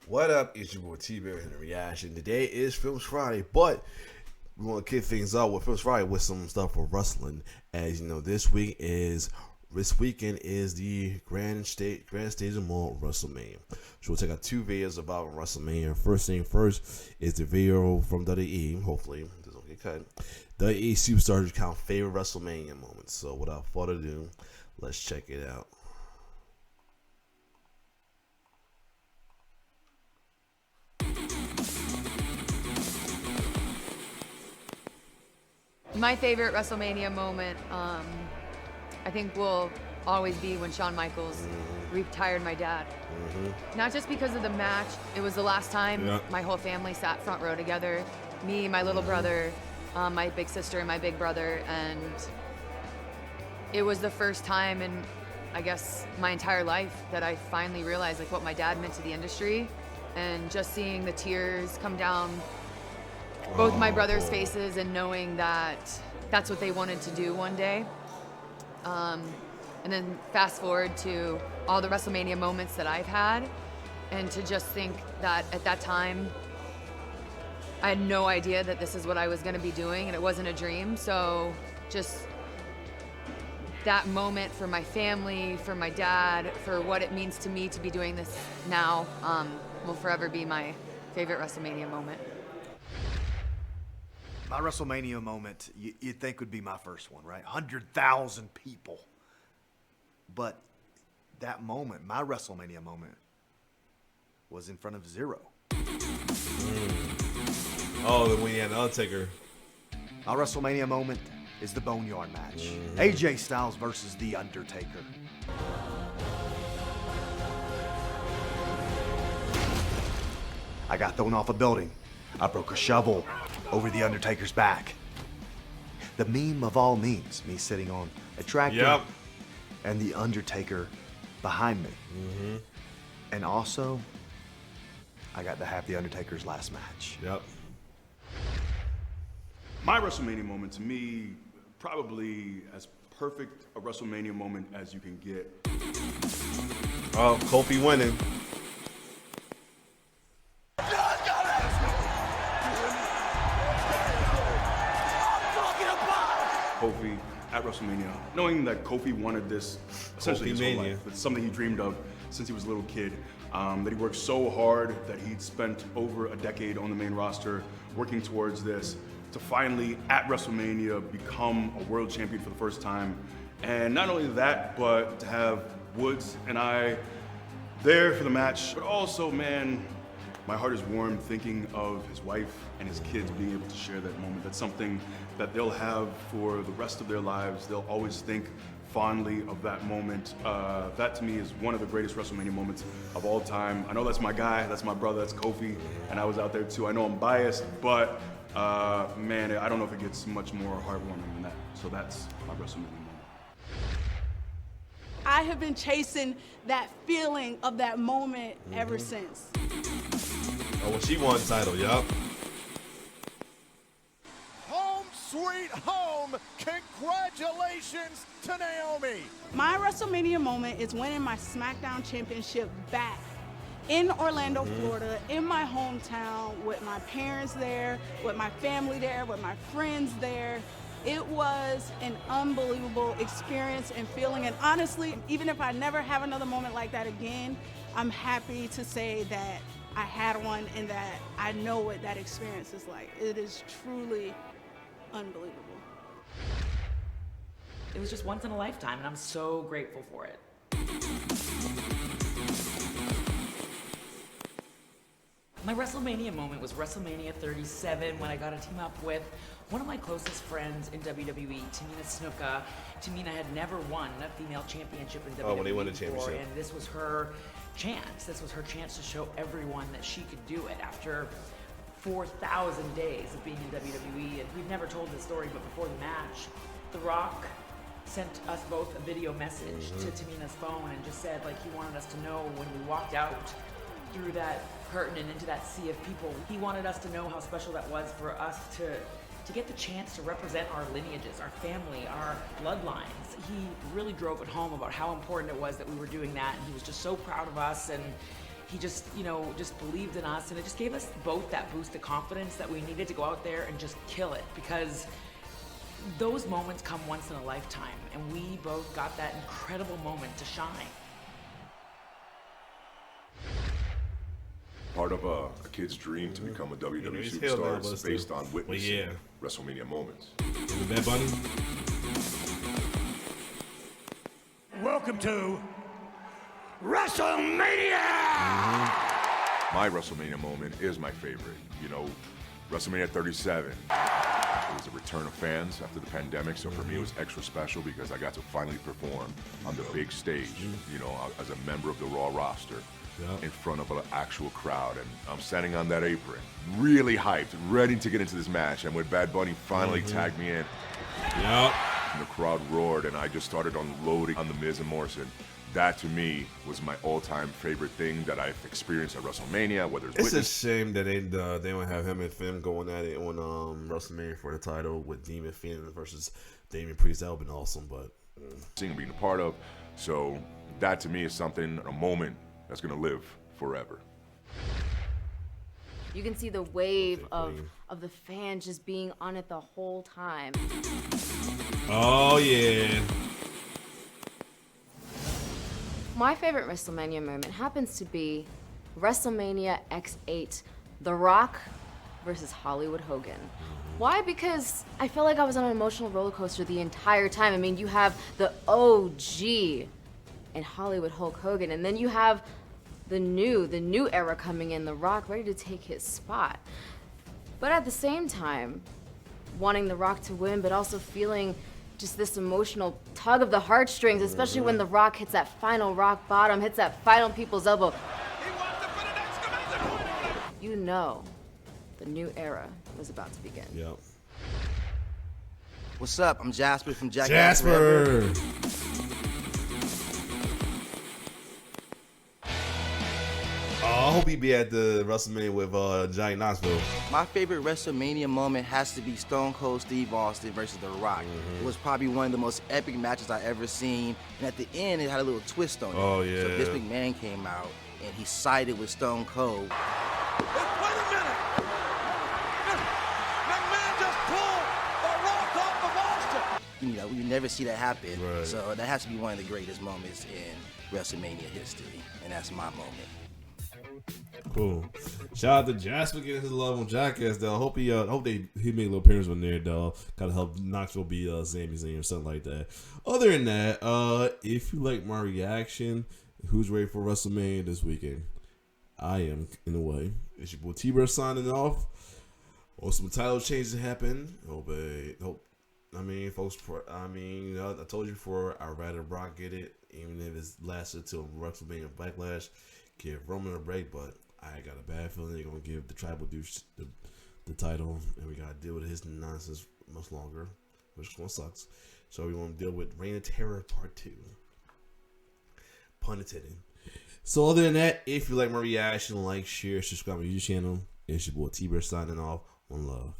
What up? It's your boy T-Bear in the reaction. Today is Films Friday, but we want to kick things off with Films Friday with some stuff for wrestling. As you know, this weekend is the grand stage of WrestleMania. So we'll check out two videos about WrestleMania. First thing first is the video from WWE. Hopefully this don't get cut. WWE Superstars recount favorite WrestleMania moments. So without further ado, let's check it out. My favorite WrestleMania moment, I think, will always be when Shawn Michaels retired my dad. Not just because of the match, it was the last time my whole family sat front row together. Me, my little brother, my big sister, and my big brother. And it was the first time in, I guess, my entire life that I finally realized like what my dad meant to the industry. And just seeing the tears come down both my brothers' faces and knowing that that's what they wanted to do one day. And then fast forward to all the WrestleMania moments that I've had, and to just think that at that time, I had no idea that this is what I was gonna be doing and it wasn't a dream. So just that moment for my family, for my dad, for what it means to me to be doing this now, will forever be my favorite WrestleMania moment. My WrestleMania moment, you'd think would be my first one, right? 100,000 people. But that moment, my WrestleMania moment, was in front of 0. Oh, then we had Undertaker. My WrestleMania moment is the Boneyard match. AJ Styles versus The Undertaker. I got thrown off a building. I broke a shovel over The Undertaker's back. The meme of all memes, me sitting on a tractor and The Undertaker behind me. And also, I got to have The Undertaker's last match. My WrestleMania moment, to me, probably as perfect a WrestleMania moment as you can get. Oh, Kofi winning. Kofi at WrestleMania, knowing that Kofi wanted this essentially his whole life. It's something he dreamed of since he was a little kid. That he worked so hard that he'd spent over a decade on the main roster working towards this, to finally at WrestleMania become a world champion for the first time. And not only that, but to have Woods and I there for the match, but also, man, my heart is warm thinking of his wife and his kids being able to share that moment. That's something that they'll have for the rest of their lives. They'll always think fondly of that moment. That to me is one of the greatest WrestleMania moments of all time. I know that's my guy, that's my brother, that's Kofi, and I was out there too. I know I'm biased, but man, I don't know if it gets much more heartwarming than that. So that's my WrestleMania moment. I have been chasing that feeling of that moment ever since. Oh, well, she won the title, Home sweet home! Congratulations to Naomi! My WrestleMania moment is winning my SmackDown Championship back in Orlando, Florida, in my hometown, with my parents there, with my family there, with my friends there. It was an unbelievable experience and feeling, and honestly, even if I never have another moment like that again, I'm happy to say that I had one and that I know what that experience is like. It is truly unbelievable. It was just once in a lifetime, and I'm so grateful for it. My WrestleMania moment was WrestleMania 37 when I got to team up with one of my closest friends in WWE, Tamina Snuka. Tamina had never won a female championship in WWE when they won the before, championship. and this was her chance. This was her chance to show everyone that she could do it after 4,000 days of being in WWE. And we've never told this story, but before the match, The Rock sent us both a video message to Tamina's phone and just said, like, he wanted us to know when we walked out through that curtain and into that sea of people, he wanted us to know how special that was for us to get the chance to represent our lineages, our family, our bloodlines. He really drove it home about how important it was that we were doing that, and he was just so proud of us. And He just, you know, just believed in us, and it just gave us both that boost of confidence that we needed to go out there and just kill it, because those moments come once in a lifetime, and we both got that incredible moment to shine. Part of a kid's dream to become a WWE superstar is based on witnessing WrestleMania moments. Bad Bunny? Welcome to WrestleMania! My WrestleMania moment is my favorite. You know, WrestleMania 37. It was a return of fans after the pandemic, so for me it was extra special because I got to finally perform on the big stage, you know, as a member of the Raw roster. In front of an actual crowd, and I'm standing on that apron, really hyped, ready to get into this match, and when Bad Bunny finally tagged me in, and the crowd roared, and I just started unloading on The Miz and Morrison. That to me was my all-time favorite thing that I've experienced at WrestleMania. Whether it's a shame that they don't have him and Finn going at it on WrestleMania for the title with Demon Finn versus Damian Priest. That would have been awesome, but being a part of, so that to me is something, a moment that's gonna live forever. You can see the wave of the fans just being on it the whole time. Oh yeah. My favorite WrestleMania moment happens to be WrestleMania X8, The Rock versus Hollywood Hogan. Why? Because I felt like I was on an emotional roller coaster the entire time. I mean, you have the OG and Hollywood Hulk Hogan, and then you have the new era coming in, The Rock ready to take his spot. But at the same time, wanting The Rock to win, but also feeling just this emotional tug of the heartstrings, especially when The Rock hits that final rock bottom, hits that final people's elbow. You know, the new era was about to begin. Yep. What's up? I'm Jasper from Jasper. I hope he be at the WrestleMania with Johnny Knoxville. My favorite WrestleMania moment has to be Stone Cold Steve Austin versus The Rock. It was probably one of the most epic matches I ever seen, and at the end it had a little twist on it. Oh yeah. So Vince McMahon came out and he sided with Stone Cold. Wait a minute! McMahon just pulled The Rock off of Austin! You know, you never see that happen. Right. So that has to be one of the greatest moments in WrestleMania history, and that's my moment. Cool. Shout out to Jasper getting his love on Jackass though. I hope he made a little appearance on there though. Gotta help Knoxville be Sami Zayn or something like that. Other than that, if you like my reaction, who's ready for WrestleMania this weekend? I am, in a way. It's your boy T-Bird signing off. Or some title changes happen. I told you before, I'd rather Brock get it, even if it's lasted till WrestleMania Backlash. Give Roman a break, but I got a bad feeling they're gonna give the tribal douche the title, and we gotta deal with his nonsense much longer, which is gonna sucks. So we want to deal with Reign of Terror Part 2. Pun intended. So other than that, if you like my reaction, like, share, subscribe to my YouTube channel. It's your boy T-Bird signing off. One love.